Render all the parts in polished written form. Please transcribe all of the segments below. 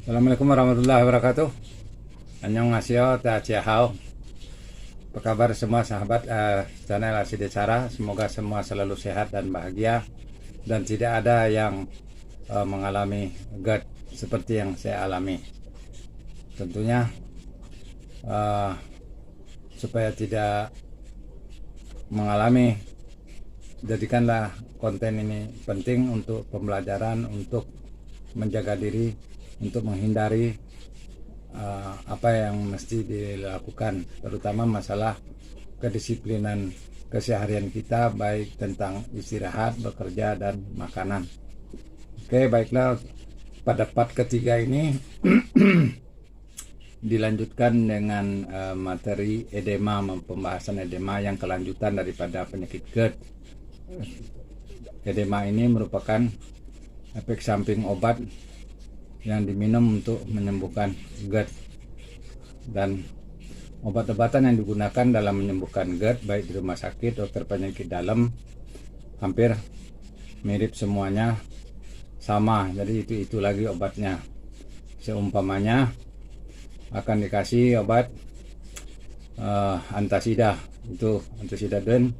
Assalamualaikum warahmatullahi wabarakatuh. Annyeonghaseyo, Hao. Apa kabar semua sahabat channel Aside Cara? Semoga semua selalu sehat dan bahagia dan tidak ada yang mengalami GERD seperti yang saya alami. Tentunya supaya tidak mengalami, jadikanlah konten ini penting untuk pembelajaran, untuk menjaga diri, untuk menghindari apa yang mesti dilakukan, terutama masalah kedisiplinan keseharian kita, baik tentang istirahat, bekerja, dan makanan. Oke, baiklah, pada part ketiga ini dilanjutkan dengan materi edema, pembahasan edema yang kelanjutan daripada penyakit GERD. Edema ini merupakan efek samping obat yang diminum untuk menyembuhkan GERD, dan obat-obatan yang digunakan dalam menyembuhkan GERD baik di rumah sakit, dokter penyakit dalam, hampir mirip semuanya, sama. Jadi itu lagi obatnya. Seumpamanya akan dikasih obat antasida, itu antasidadin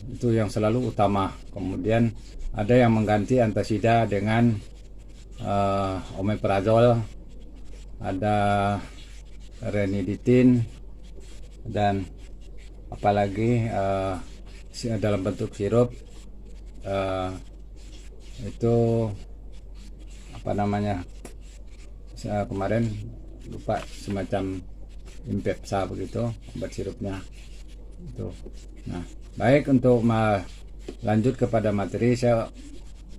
itu yang selalu utama. Kemudian ada yang mengganti antasida dengan omeprazol, ada reniditin, dan apalagi dalam bentuk sirup, itu apa namanya, saya kemarin lupa, semacam Impepsa begitu obat sirupnya itu. Nah, baik, untuk lanjut kepada materi, saya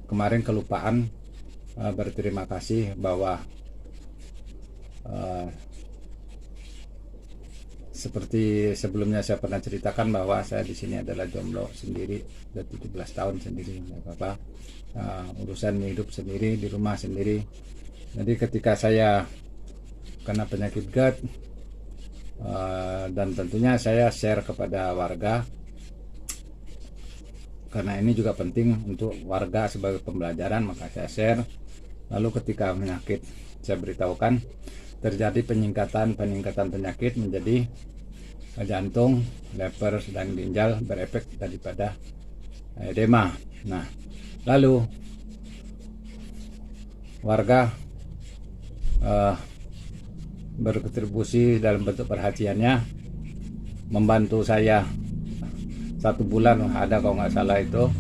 kemarin kelupaan berterima kasih bahwa seperti sebelumnya saya pernah ceritakan bahwa saya di sini adalah jomblo sendiri, sudah 17 tahun sendiri, apa urusan hidup sendiri, di rumah sendiri. Jadi ketika saya kena penyakit GERD, dan tentunya saya share kepada warga, karena ini juga penting untuk warga sebagai pembelajaran, maka saya share. Lalu ketika penyakit, saya beritahukan terjadi peningkatan penyakit menjadi jantung, lever, dan ginjal, berefek daripada edema. Nah, lalu warga berkontribusi dalam bentuk perhatiannya, membantu saya 1 bulan. Ada kalau nggak salah itu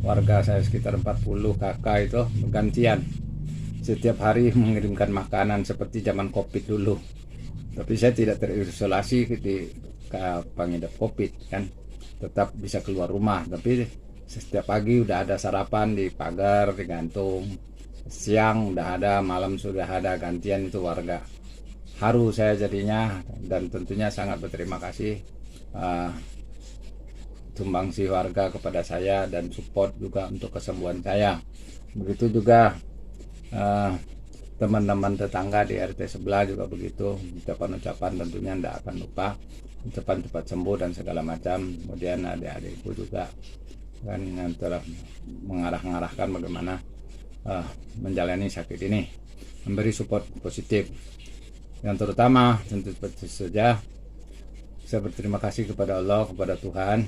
warga saya sekitar 40 kakak itu bergantian setiap hari mengirimkan makanan seperti zaman COVID dulu. Tapi saya tidak terisolasi ketika pengidap COVID kan, tetap bisa keluar rumah. Tapi setiap pagi udah ada sarapan di pagar, digantung, siang udah ada, malam sudah ada, gantian itu warga. Haru saya jadinya, dan tentunya sangat berterima kasih sumbangsi warga kepada saya dan support juga untuk kesembuhan saya. Begitu juga teman-teman tetangga di RT sebelah juga begitu, ucapan-ucapan tentunya tidak akan lupa, ucapan cepat sembuh dan segala macam. Kemudian adik-adikku juga kan yang telah mengarahkan bagaimana menjalani sakit ini, memberi support positif. Yang terutama tentu saja saya berterima kasih kepada Allah, kepada Tuhan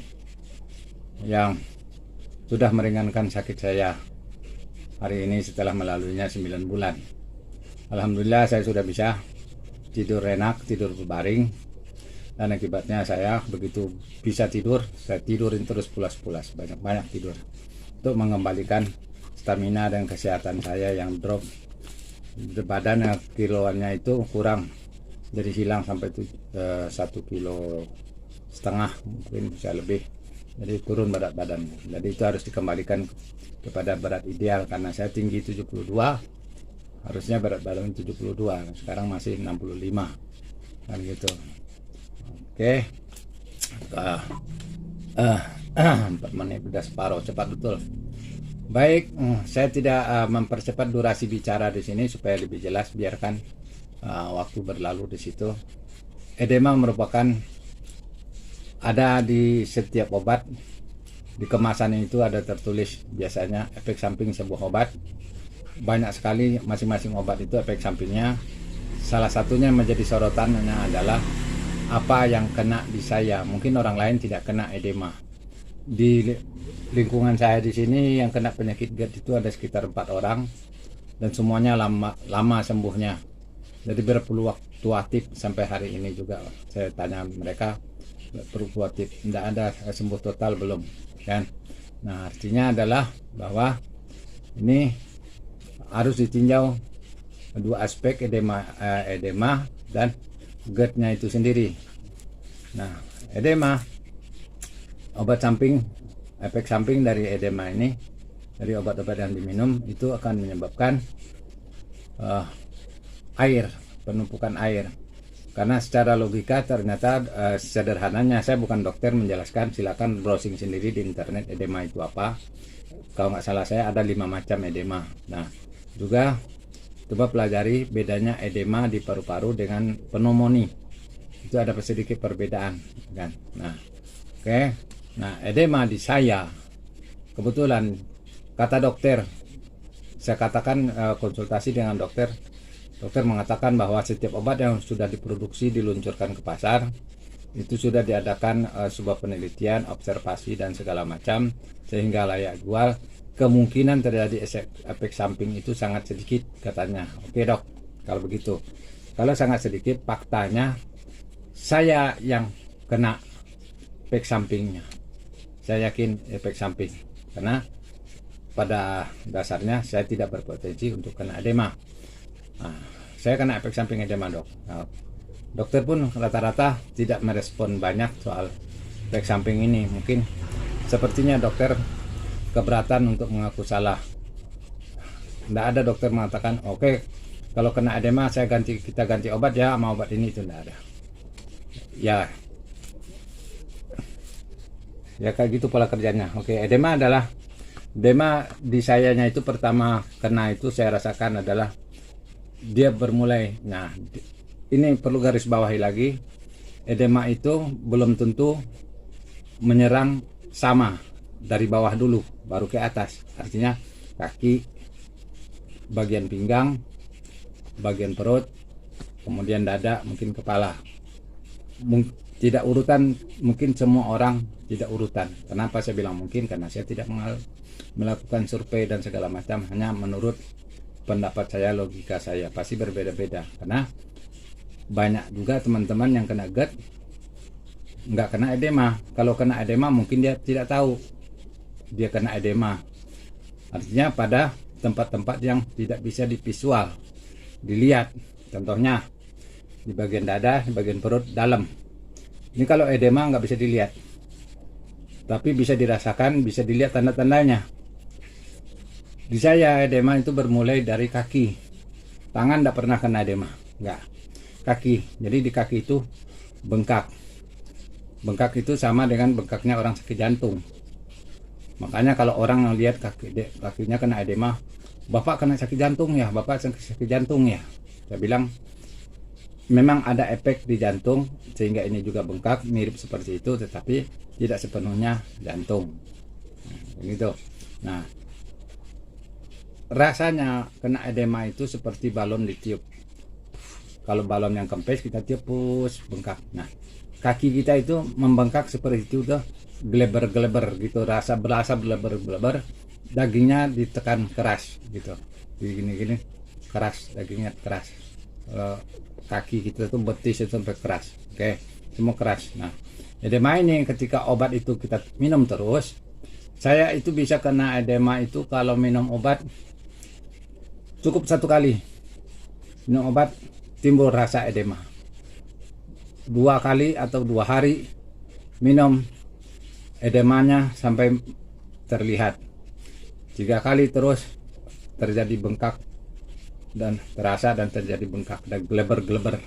yang sudah meringankan sakit saya hari ini setelah melaluinya 9 bulan. Alhamdulillah saya sudah bisa tidur enak, tidur berbaring, dan akibatnya saya begitu bisa tidur, saya tidurin terus pulas-pulas, banyak-banyak tidur, untuk mengembalikan stamina dan kesehatan saya yang drop. Badan kiloannya itu kurang, jadi hilang sampai 1,5 kilo, mungkin bisa lebih. Jadi turun berat badan. Jadi itu harus dikembalikan kepada berat ideal, karena saya tinggi 72, harusnya berat badan 72, sekarang masih 65 kan gitu. Oke. 4 menit udah separuh, cepat betul. Baik, saya tidak mempercepat durasi bicara di sini supaya lebih jelas, biarkan waktu berlalu di situ. Edema merupakan, ada di setiap obat, di kemasan itu ada tertulis biasanya efek samping sebuah obat. banyak sekali masing-masing obat itu efek sampingnya. Salah satunya menjadi sorotannya adalah apa yang kena di saya. Mungkin orang lain tidak kena edema. Di lingkungan saya di sini yang kena penyakit GERD itu ada sekitar 4 orang dan semuanya lama sembuhnya. Jadi berfluktuatif sampai hari ini juga. Saya tanya mereka berfluktuatif, tidak ada sembuh total belum, kan? Nah, artinya adalah bahwa ini harus ditinjau dua aspek, edema dan GERD-nya itu sendiri. Nah, edema, obat samping, efek samping dari edema ini, dari obat-obat yang diminum itu akan menyebabkan air, penumpukan air. Karena secara logika ternyata sederhananya, saya bukan dokter menjelaskan, silakan browsing sendiri di internet edema itu apa. Kalau nggak salah saya ada 5 macam edema. Nah, juga coba pelajari bedanya edema di paru-paru dengan pneumonia. Itu ada sedikit perbedaan, kan? Nah, oke. Nah, edema di saya kebetulan kata dokter, saya katakan konsultasi dengan dokter. Dokter mengatakan bahwa setiap obat yang sudah diproduksi diluncurkan ke pasar itu sudah diadakan sebuah penelitian, observasi dan segala macam sehingga layak jual. Kemungkinan terjadi efek samping itu sangat sedikit katanya. Oke dok, kalau begitu. Kalau sangat sedikit, faktanya saya yang kena efek sampingnya. Saya yakin efek samping karena pada dasarnya saya tidak berpotensi untuk kena edema. Nah, saya kena efek samping edema dok. Nah, dokter pun rata-rata tidak merespon banyak soal efek samping ini. Mungkin sepertinya dokter keberatan untuk mengaku salah. Tidak ada dokter mengatakan, oke, kalau kena edema kita ganti obat ya sama obat ini, itu tidak ada. Ya kayak gitu pola kerjanya. Oke, edema di sayanya itu pertama kena itu saya rasakan adalah dia bermulai. Nah, ini perlu garis bawahi lagi, edema itu belum tentu menyerang sama dari bawah dulu baru ke atas. Artinya kaki, bagian pinggang, bagian perut, kemudian dada, mungkin kepala. Tidak urutan, mungkin semua orang tidak urutan. Kenapa saya bilang mungkin? Karena saya tidak melakukan survei dan segala macam, hanya menurut pendapat saya, logika saya. Pasti berbeda-beda karena banyak juga teman-teman yang kena GERD nggak kena edema. Kalau kena edema mungkin dia tidak tahu dia kena edema. Artinya pada tempat-tempat yang tidak bisa divisual dilihat, contohnya di bagian dada, di bagian perut dalam. Ini kalau edema nggak bisa dilihat, tapi bisa dirasakan, bisa dilihat tanda-tandanya. Di saya edema itu bermulai dari kaki. Tangan tidak pernah kena edema, enggak. Kaki. Jadi di kaki itu bengkak. Bengkak itu sama dengan bengkaknya orang sakit jantung. Makanya kalau orang lihat kakinya kena edema, Bapak kena sakit jantung ya, Bapak sakit jantung ya. Saya bilang memang ada efek di jantung sehingga ini juga bengkak, mirip seperti itu, tetapi tidak sepenuhnya jantung. Nah, begitu. Nah, rasanya kena edema itu seperti balon ditiup. Kalau balon yang kempes kita tiup, pus, bengkak. Nah, kaki kita itu membengkak seperti itu, tuh geleber-geleber gitu, berasa geleber-geleber, dagingnya ditekan keras gitu, gini-gini keras, dagingnya keras. Kaki kita tuh betis itu sampai keras, oke, semua keras. Nah, edema ini ketika obat itu kita minum terus, saya itu bisa kena edema itu kalau minum obat cukup 1 kali minum obat timbul rasa edema. 2 kali atau 2 hari minum, edemanya sampai terlihat. 3 kali terus terjadi bengkak dan terasa dan terjadi bengkak dan geleber-geleber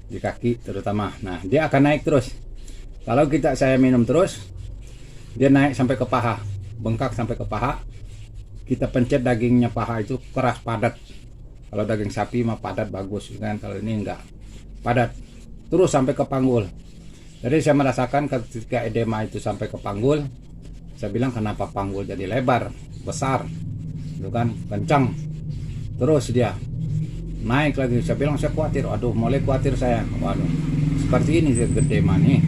di kaki terutama. Nah, dia akan naik terus. Kalau saya minum terus, dia naik sampai ke paha, bengkak sampai ke paha. Kita pencet dagingnya paha itu keras, padat. Kalau daging sapi mah padat bagus kan, kalau ini enggak padat, terus sampai ke panggul. Jadi saya merasakan ketika edema itu sampai ke panggul, saya bilang kenapa panggul jadi lebar, besar, itu kan kencang. terus dia naik lagi. Saya bilang saya khawatir, aduh mulai khawatir saya, waduh seperti ini gede nih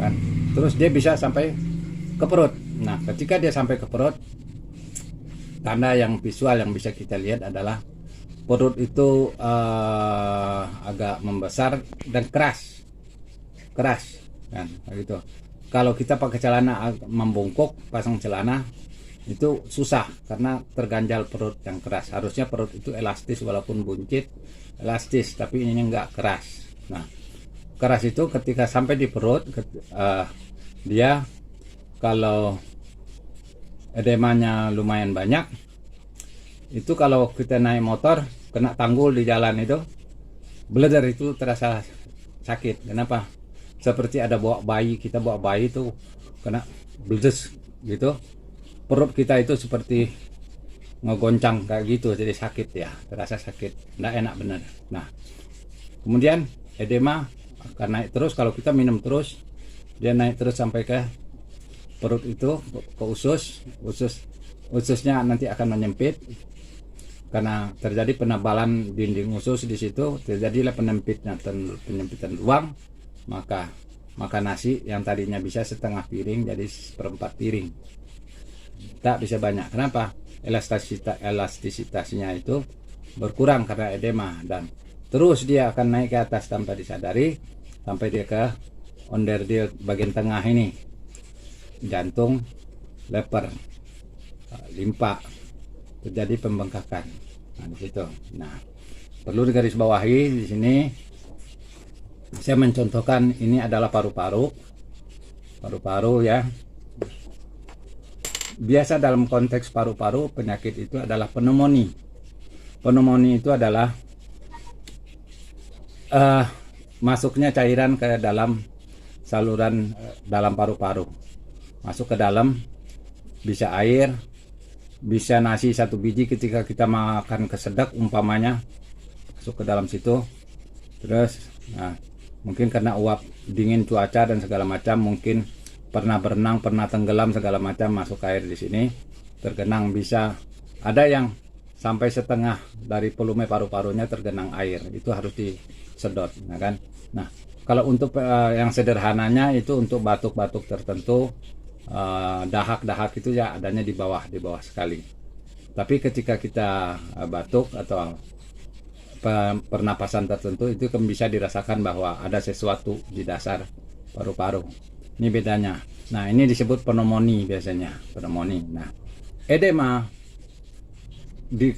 kan. Terus dia bisa sampai ke perut. Nah ketika dia sampai ke perut, tanda yang visual yang bisa kita lihat adalah perut itu agak membesar dan keras kan gitu. Kalau kita pakai celana membungkuk, pasang celana itu susah karena terganjal perut yang keras. Harusnya perut itu elastis, walaupun buncit elastis, tapi ini enggak keras. Nah keras itu ketika sampai di perut, dia kalau edemanya lumayan banyak, itu kalau kita naik motor kena tanggul di jalan itu, bledar itu terasa sakit. Kenapa? Seperti ada bawa bayi, kita bawa bayi itu kena bledes gitu, perut kita itu seperti ngegoncang kayak gitu, jadi sakit ya, terasa sakit, nggak enak bener. Nah kemudian edema akan naik terus kalau kita minum terus, dia naik terus sampai ke perut itu, ke ususnya nanti akan menyempit karena terjadi penebalan dinding usus. Di situ terjadilah penyempitan ruang, maka nasi yang tadinya bisa setengah piring jadi seperempat piring, tak bisa banyak. Kenapa? Elastisitasnya itu berkurang karena edema, dan terus dia akan naik ke atas tanpa disadari sampai dia ke onderdil bagian tengah ini, jantung, leper, limpa, terjadi pembengkakan. Nah di situ. Nah perlu digarisbawahi di sini. Saya mencontohkan ini adalah paru-paru ya. Biasa dalam konteks paru-paru, penyakit itu adalah pneumonia. Pneumonia itu adalah masuknya cairan ke dalam saluran dalam paru-paru, masuk ke dalam, bisa air, bisa nasi satu biji ketika kita makan kesedak umpamanya, masuk ke dalam situ. Terus mungkin karena uap dingin cuaca dan segala macam, mungkin pernah berenang, pernah tenggelam segala macam, masuk air di sini, tergenang. Bisa ada yang sampai setengah dari volume paru-parunya tergenang air, itu harus disedot, ya kan. Nah kalau untuk yang sederhananya itu untuk batuk-batuk tertentu, dahak-dahak itu ya adanya di bawah sekali. Tapi ketika kita batuk atau pernapasan tertentu, itu kan bisa dirasakan bahwa ada sesuatu di dasar paru-paru. Ini bedanya. Nah ini disebut pneumonia biasanya, pneumonia. Nah edema,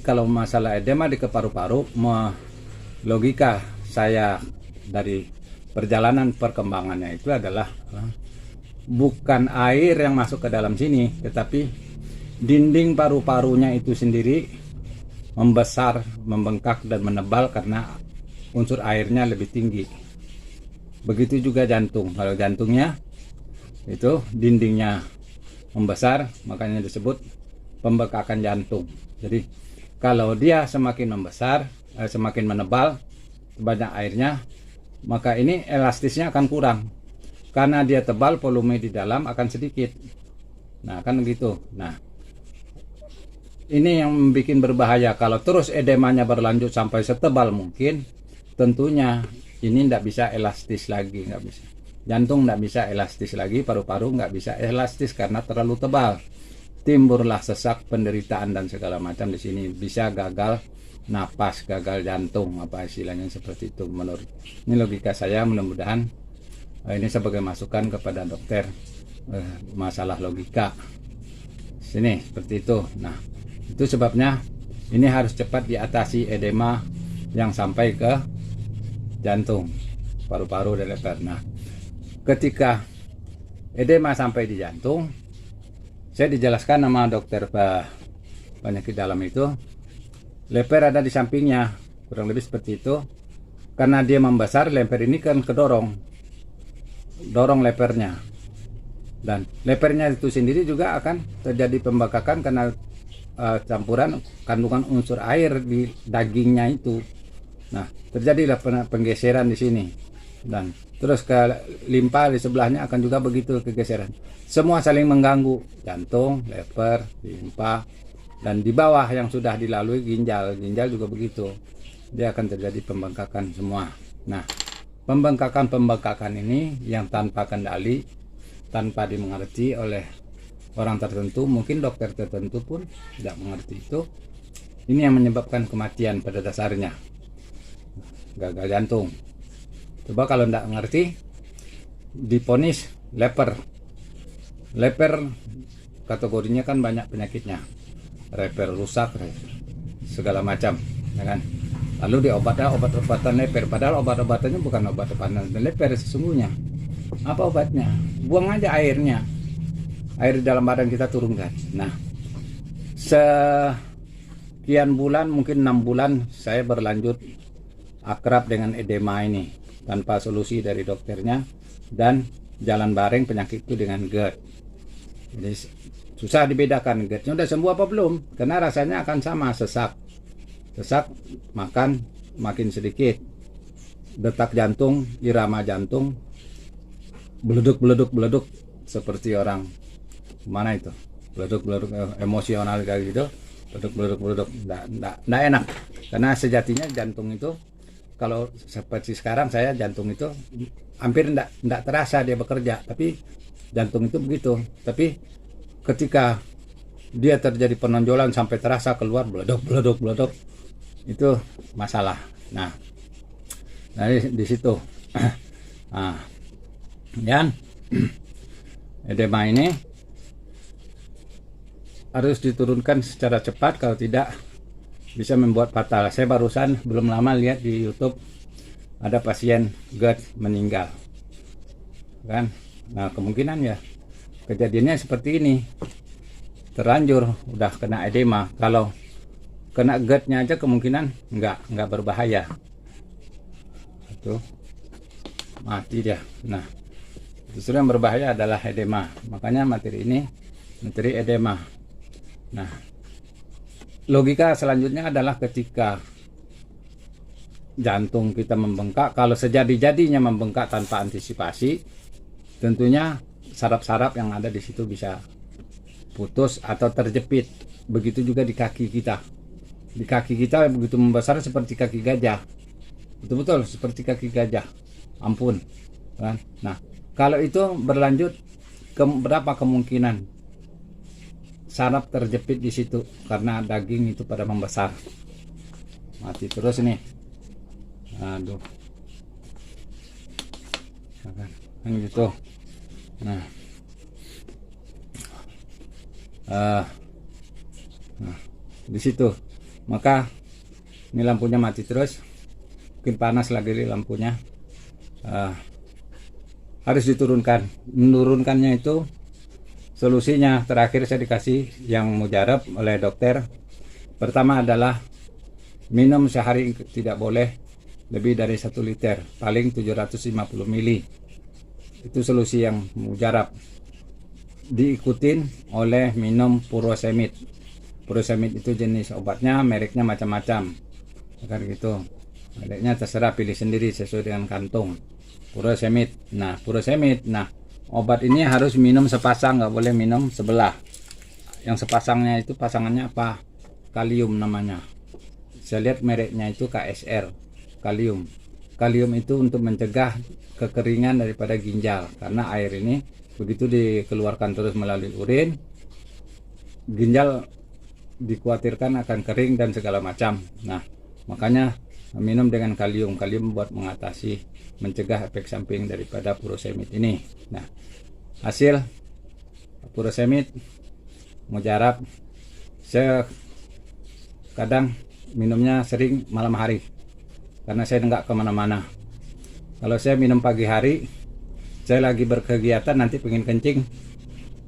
kalau masalah edema di paru-paru, logika saya dari perjalanan perkembangannya itu adalah bukan air yang masuk ke dalam sini, tetapi dinding paru-parunya itu sendiri membesar, membengkak dan menebal karena unsur airnya lebih tinggi. Begitu juga jantung. Kalau jantungnya itu dindingnya membesar, makanya disebut pembekakan jantung. Jadi kalau dia semakin membesar, semakin menebal, banyak airnya, maka ini elastisnya akan kurang. Karena dia tebal, volume di dalam akan sedikit. Nah kan gitu. Nah ini yang membuat berbahaya. Kalau terus edemanya berlanjut sampai setebal mungkin, tentunya ini tidak bisa elastis lagi, nggak bisa. Jantung tidak bisa elastis lagi, paru-paru nggak bisa elastis karena terlalu tebal. Timbullah sesak, penderitaan dan segala macam di sini. Bisa gagal napas, gagal jantung, apa istilahnya seperti itu. Menurut ini logika saya, mudah-mudahan ini sebagai masukan kepada dokter masalah logika. Sini seperti itu. Nah itu sebabnya ini harus cepat diatasi edema yang sampai ke jantung, paru-paru dan leper. Nah ketika edema sampai di jantung, saya dijelaskan sama dokter penyakit dalam itu, leper ada di sampingnya, kurang lebih seperti itu. Karena dia membesar, leper ini kan dorong lepernya, dan lepernya itu sendiri juga akan terjadi pembengkakan karena campuran kandungan unsur air di dagingnya itu. Nah terjadilah penggeseran di sini, dan terus ke limpa di sebelahnya akan juga begitu kegeseran. Semua saling mengganggu, jantung, leper, limpa, Dan di bawah yang sudah dilalui ginjal juga begitu, dia akan terjadi pembengkakan semua. Nah, pembengkakan ini yang tanpa kendali, tanpa dimengerti oleh orang tertentu, mungkin dokter tertentu pun tidak mengerti itu. Ini yang menyebabkan kematian pada dasarnya, gagal jantung. Coba kalau tidak mengerti, diponis leper. Leper kategorinya kan banyak penyakitnya, leper rusak, segala macam, ya kan? Lalu obat-obatan leper, padahal obat-obatannya bukan obat-obatan leper sesungguhnya. Apa obatnya? Buang aja airnya, air di dalam badan kita turunkan. Nah, sekian bulan, mungkin 6 bulan saya berlanjut akrab dengan edema ini tanpa solusi dari dokternya, dan jalan bareng penyakit itu dengan GERD. Jadi susah dibedakan GERD-nya udah sembuh apa belum, karena rasanya akan sama, sesak, makan makin sedikit, detak jantung, irama jantung beleduk seperti orang mana itu, beleduk emosional kayak gitu, beleduk nggak enak. Karena sejatinya jantung itu, kalau seperti sekarang saya, jantung itu hampir nggak terasa dia bekerja, tapi jantung itu begitu. Tapi ketika dia terjadi penonjolan sampai terasa keluar beleduk, itu masalah. Nah di situ nah, dan edema ini harus diturunkan secara cepat, kalau tidak bisa membuat fatal. Saya barusan belum lama lihat di YouTube ada pasien GERD meninggal, kan? Nah, kemungkinan ya kejadiannya seperti ini, terlanjur udah kena edema. Kalau kena GERD-nya aja kemungkinan nggak berbahaya, itu mati dia. Nah, justru yang berbahaya adalah edema. Makanya materi ini materi edema. Nah, logika selanjutnya adalah ketika jantung kita membengkak, kalau sejadi-jadinya membengkak tanpa antisipasi, tentunya saraf-saraf yang ada di situ bisa putus atau terjepit. Begitu juga di kaki kita. Di kaki kita begitu membesar seperti kaki gajah. Betul-betul seperti kaki gajah. Ampun, kan? Nah, kalau itu berlanjut, berapa kemungkinan saraf terjepit di situ karena daging itu pada membesar, mati terus nih. Aduh, kan gitu. Nah, di situ, maka ini lampunya mati terus, mungkin panas lagi lampunya. Harus diturunkan. Menurunkannya itu solusinya terakhir saya dikasih yang mujarab oleh dokter. Pertama adalah minum sehari tidak boleh lebih dari 1 liter, paling 750 ml. Itu solusi yang mujarab. Diikutin oleh minum furosemid. Furosemid itu jenis obatnya, mereknya macam-macam, kan gitu. Mereknya terserah, pilih sendiri sesuai dengan kantung. Furosemid. Nah, furosemid. Nah, obat ini harus minum sepasang, nggak boleh minum sebelah. Yang sepasangnya itu pasangannya apa? Kalium namanya. Saya lihat mereknya itu KSR, kalium. Kalium itu untuk mencegah kekeringan daripada ginjal, karena air ini begitu dikeluarkan terus melalui urin, ginjal dikhawatirkan akan kering dan segala macam. Nah, makanya minum dengan kalium. Kalium buat mengatasi, mencegah efek samping daripada furosemid ini. Nah, hasil furosemid mujarab, saya kadang minumnya sering malam hari karena saya nggak kemana-mana. Kalau saya minum pagi hari, saya lagi berkegiatan, nanti pengen kencing,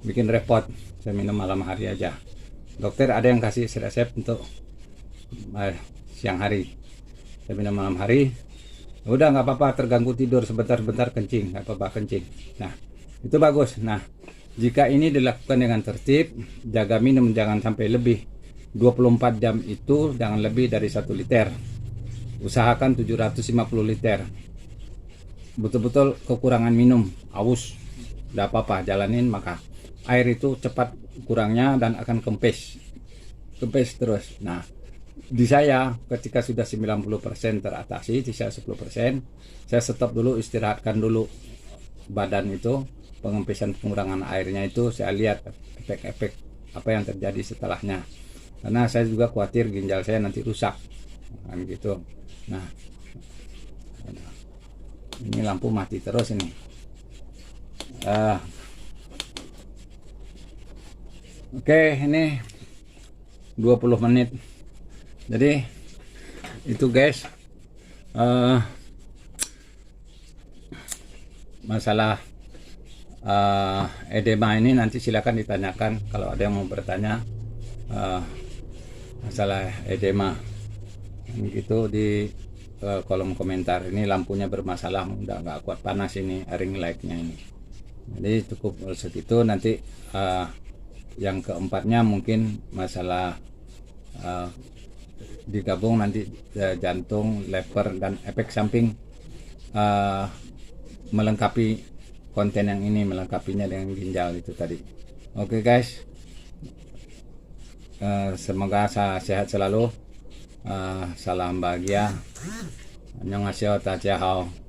bikin repot, saya minum malam hari aja. Dokter ada yang kasih resep untuk siang hari, saya minum malam hari. Udah nggak apa-apa, terganggu tidur sebentar-bentar kencing, nggak apa-apa kencing. Nah, itu bagus. Nah, jika ini dilakukan dengan tertib, jaga minum jangan sampai lebih 24 jam, itu jangan lebih dari 1 liter. Usahakan 750 liter. Betul-betul kekurangan minum, aus, tidak apa-apa, jalanin, maka air itu cepat kurangnya dan akan kempes. kempes terus. Nah, di saya ketika sudah 90% teratasi, sisa 10%, saya stop dulu, istirahatkan dulu badan itu, pengempesan pengurangan airnya itu, saya lihat efek-efek apa yang terjadi setelahnya. Karena saya juga khawatir ginjal saya nanti rusak, kan gitu. Nah, ini lampu mati terus ini. Oke, ini 20 menit. Jadi itu guys, masalah edema ini nanti silakan ditanyakan kalau ada yang mau bertanya masalah edema gitu di kolom komentar. Ini lampunya bermasalah, udah nggak kuat panas ini ring lightnya ini. Jadi cukup segitu. Nanti yang keempatnya mungkin masalah digabung nanti jantung, lever, dan efek samping melengkapi konten yang ini, melengkapinya dengan ginjal itu tadi. Oke guys, semoga sehat selalu, salam bahagia, annyeonghaseyo, tachihao.